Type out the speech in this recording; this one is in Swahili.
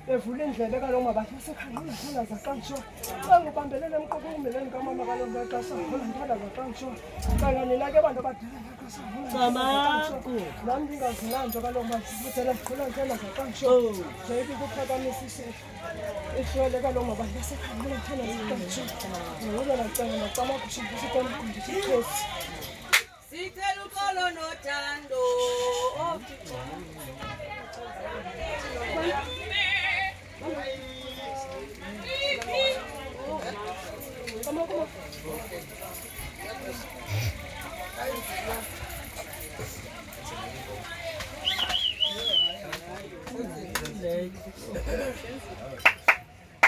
Evule indlebe kalonga bathi sekhangela ntana zakantsho bangubambelele emqoqomeleni kamama kalonga xesha ntana zakantsho kanganina ke abantu abadala xesha nami ndingazinanjo kalonga futhela ntana zakantsho jebi kuphakamisise ihlele kalonga abantu sekhangela ntana zakantsho ngoba nacanga nacama kushisa kona ndisikhesi sicela uxolo nothando Thank you.